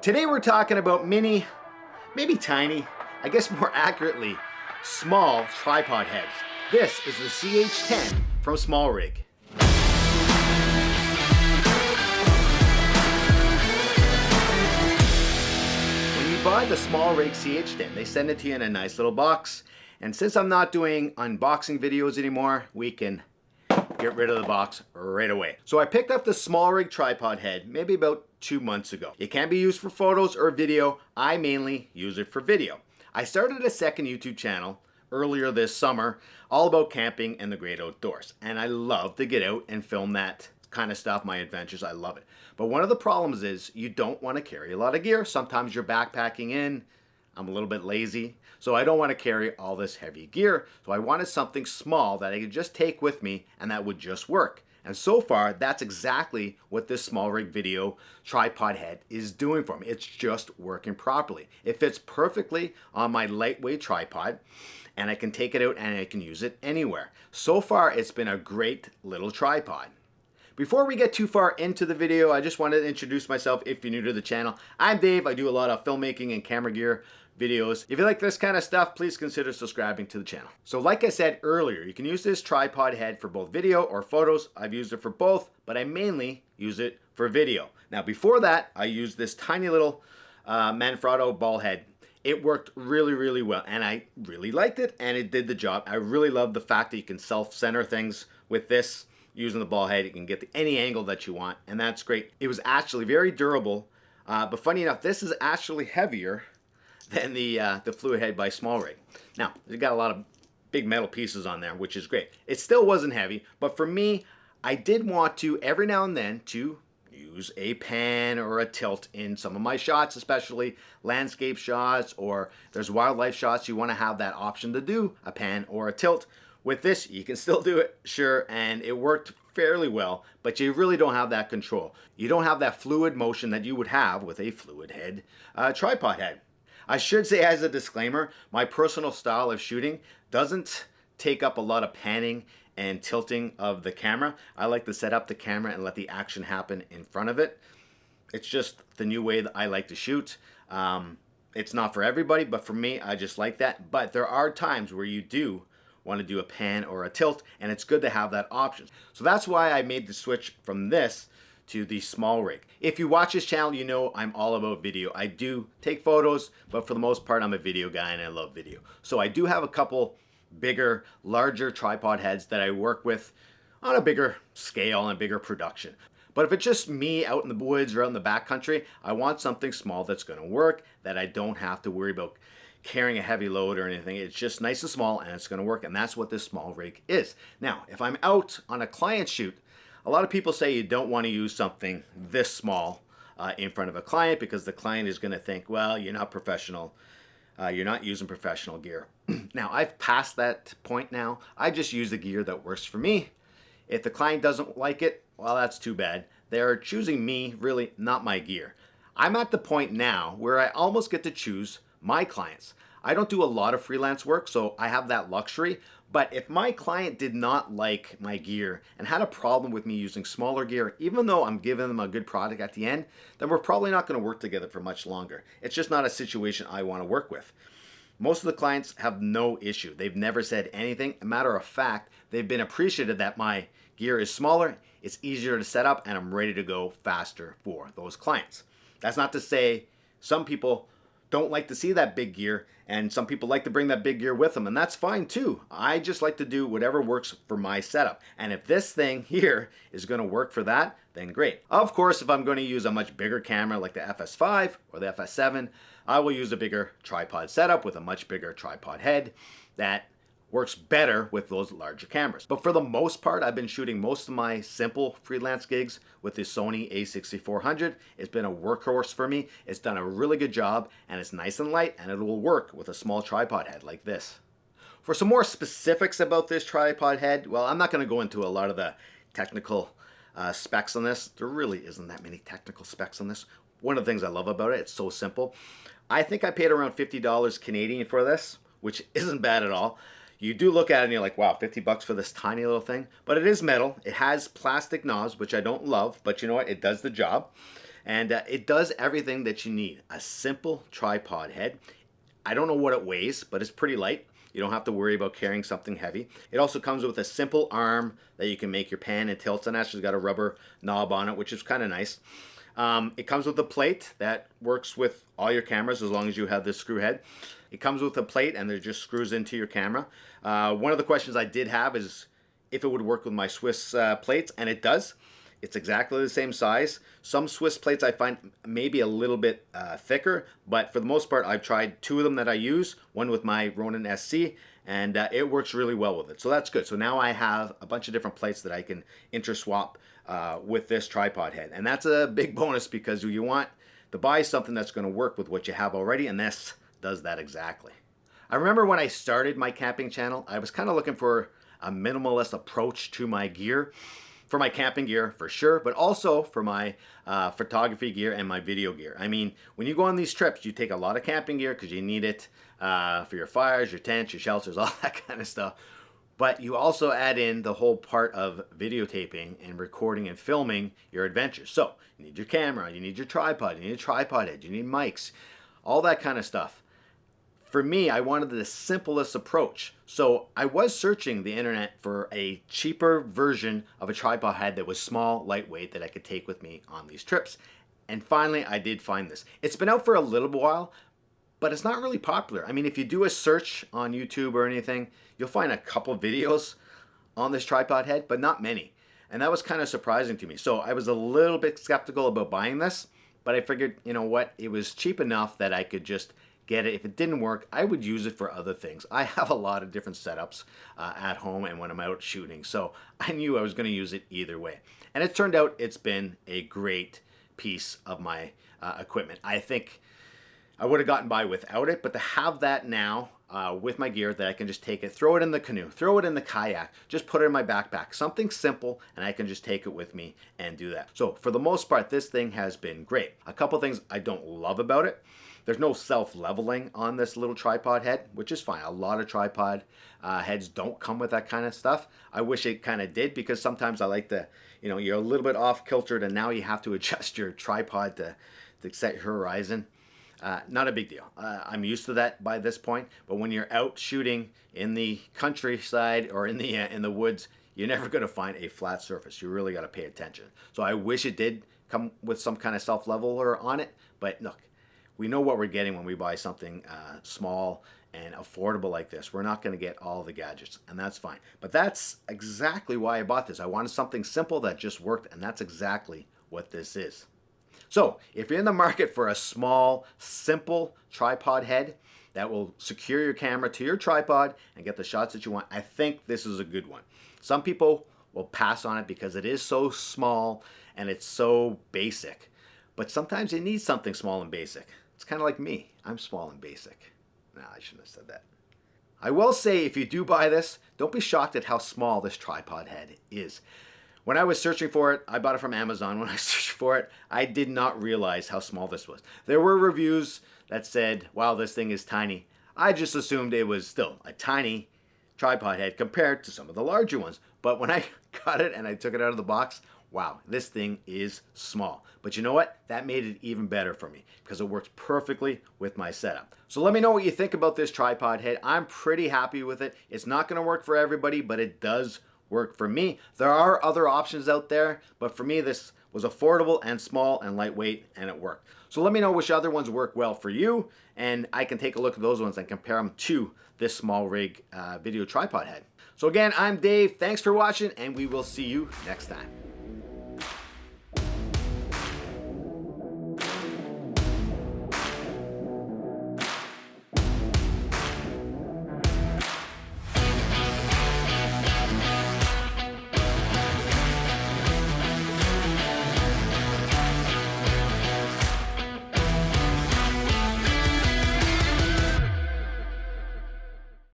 Today we're talking about mini, maybe tiny, I guess more accurately, small tripod heads. This is the CH10 from SmallRig. When you buy the SmallRig CH10, they send it to you in a nice little box. And since I'm not doing unboxing videos anymore, we can get rid of the box right away. So I picked up the SmallRig tripod head maybe about 2 months ago. It can be used for photos or video. I mainly use it for video. I started a second YouTube channel earlier this summer all about camping and the great outdoors. And I love to get out and film that kind of stuff, my adventures. I love it. But one of the problems is you don't want to carry a lot of gear. Sometimes you're backpacking in. I'm a little bit lazy, so I don't want to carry all this heavy gear. So I wanted something small that I could just take with me and that would just work. And so far, that's exactly what this SmallRig video tripod head is doing for me. It's just working properly. It fits perfectly on my lightweight tripod, and I can take it out and I can use it anywhere. So far, it's been a great little tripod. Before we get too far into the video, I just wanted to introduce myself if you're new to the channel. I'm Dave. I do a lot of filmmaking and camera gear videos. If you like this kind of stuff, please consider subscribing to the channel. So like I said earlier, you can use this tripod head for both video or photos. I've used it for both, but I mainly use it for video. Now before that, I used this tiny little Manfrotto ball head. It worked really, really well, and I really liked it, and it did the job. I really love the fact that you can self-center things with this. Using the ball head, you can get to any angle that you want, and that's great. It was actually very durable, but funny enough, this is actually heavier than the fluid head by SmallRig. Now, it's got a lot of big metal pieces on there, which is great. It still wasn't heavy, but for me, I did want to, every now and then, to use a pan or a tilt in some of my shots, especially landscape shots, or there's wildlife shots, you want to have that option to do a pan or a tilt. With this, you can still do it, sure, and it worked fairly well, but you really don't have that control. You don't have that fluid motion that you would have with a fluid head tripod head. I should say as a disclaimer, my personal style of shooting doesn't take up a lot of panning and tilting of the camera. I like to set up the camera and let the action happen in front of it. It's just the new way that I like to shoot. It's not for everybody, but for me, I just like that. But there are times where you do want to do a pan or a tilt, and it's good to have that option. So that's why I made the switch from this to the SmallRig. If you watch this channel, you know I'm all about video. I do take photos, but for the most part, I'm a video guy and I love video. So I do have a couple bigger, larger tripod heads that I work with on a bigger scale and bigger production. But if it's just me out in the woods or out in the backcountry, I want something small that's going to work, that I don't have to worry about carrying a heavy load or anything. It's just nice and small, and it's going to work, and that's what this SmallRig is. Now, if I'm out on a client shoot, a lot of people say you don't want to use something this small in front of a client because the client is going to think, well, you're not professional. You're not using professional gear. Now, I've passed that point now. I just use the gear that works for me. If the client doesn't like it, well, that's too bad. They're choosing me, really, not my gear. I'm at the point now where I almost get to choose my clients. I don't do a lot of freelance work, so I have that luxury. But if my client did not like my gear and had a problem with me using smaller gear, even though I'm giving them a good product at the end, then we're probably not going to work together for much longer. It's just not a situation I want to work with. Most of the clients have no issue. They've never said anything. A matter of fact, they've been appreciative that my gear is smaller, it's easier to set up, and I'm ready to go faster for those clients. That's not to say some people don't like to see that big gear, and some people like to bring that big gear with them, and that's fine too. I just like to do whatever works for my setup, and if this thing here is going to work for that, then great. Of course, if I'm going to use a much bigger camera like the FS5 or the FS7, I will use a bigger tripod setup with a much bigger tripod head that works better with those larger cameras. But for the most part, I've been shooting most of my simple freelance gigs with the Sony a6400. It's been a workhorse for me. It's done a really good job, and it's nice and light, and it will work with a small tripod head like this. For some more specifics about this tripod head, well, I'm not going to go into a lot of the technical specs on this. There really isn't that many technical specs on this. One of the things I love about it, it's so simple. I think I paid around $50 Canadian for this, which isn't bad at all. You do look at it and you're like, wow, 50 bucks for this tiny little thing. But it is metal. It has plastic knobs, which I don't love, but you know what? It does the job. And it does everything that you need. A simple tripod head. I don't know what it weighs, but it's pretty light. You don't have to worry about carrying something heavy. It also comes with a simple arm that you can make your pan and tilts, and actually got a rubber knob on it, which is kind of nice. It comes with a plate that works with all your cameras as long as you have this screw head. It comes with a plate and there just screws into your camera. One of the questions I did have is if it would work with my Swiss plates, and it does. It's exactly the same size. Some Swiss plates I find maybe a little bit thicker, but for the most part I've tried 2 of them that I use, one with my Ronin SC, and it works really well with it. So that's good. So now I have a bunch of different plates that I can interswap with this tripod head. And that's a big bonus because you want to buy something that's going to work with what you have already, and this does that exactly. I remember when I started my camping channel, I was kind of looking for a minimalist approach to my gear. For my camping gear, for sure, but also for my photography gear and my video gear. I mean, when you go on these trips, you take a lot of camping gear because you need it for your fires, your tents, your shelters, all that kind of stuff. But you also add in the whole part of videotaping and recording and filming your adventures. So you need your camera, you need your tripod, you need a tripod head, you need mics, all that kind of stuff. For me, I wanted the simplest approach. So I was searching the internet for a cheaper version of a tripod head that was small, lightweight, that I could take with me on these trips. And finally, I did find this. It's been out for a little while, but it's not really popular. I mean, if you do a search on YouTube or anything, you'll find a couple videos on this tripod head, but not many. And that was kind of surprising to me. So I was a little bit skeptical about buying this, but I figured, you know what, it was cheap enough that I could just get it. If it didn't work, I would use it for other things. I have a lot of different setups at home and when I'm out shooting, so I knew I was going to use it either way. And it turned out it's been a great piece of my equipment. I think I would have gotten by without it, but to have that now with my gear that I can just take it, throw it in the canoe, throw it in the kayak, just put it in my backpack, something simple, and I can just take it with me and do that. So for the most part, this thing has been great. A couple things I don't love about it. There's no self-leveling on this little tripod head, which is fine. A lot of tripod heads don't come with that kind of stuff. I wish it kind of did, because sometimes I like to, you're a little bit off kiltered and now you have to adjust your tripod to set your horizon. Not a big deal. I'm used to that by this point, but when you're out shooting in the countryside or in the woods, you're never going to find a flat surface. You really got to pay attention. So I wish it did come with some kind of self-leveler on it, but look, we know what we're getting when we buy something small and affordable like this. We're not going to get all the gadgets, and that's fine. But that's exactly why I bought this. I wanted something simple that just worked, and that's exactly what this is. So if you're in the market for a small, simple tripod head that will secure your camera to your tripod and get the shots that you want, I think this is a good one. Some people will pass on it because it is so small and it's so basic. But sometimes you need something small and basic. It's kind of like me. I'm small and basic. No, I shouldn't have said that. I will say, if you do buy this, don't be shocked at how small this tripod head is. When I was searching for it, I bought it from Amazon. When I searched for it, I did not realize how small this was. There were reviews that said, wow, this thing is tiny. I just assumed it was still a tiny tripod head compared to some of the larger ones. But when I got it and I took it out of the box, wow, this thing is small. But you know what? That made it even better for me because it works perfectly with my setup. So let me know what you think about this tripod head. I'm pretty happy with it. It's not going to work for everybody, but it does work for me. There are other options out there, but for me, this was affordable and small and lightweight, and it worked. So let me know which other ones work well for you, and I can take a look at those ones and compare them to this SmallRig video tripod head. So again, I'm Dave. Thanks for watching, and we will see you next time.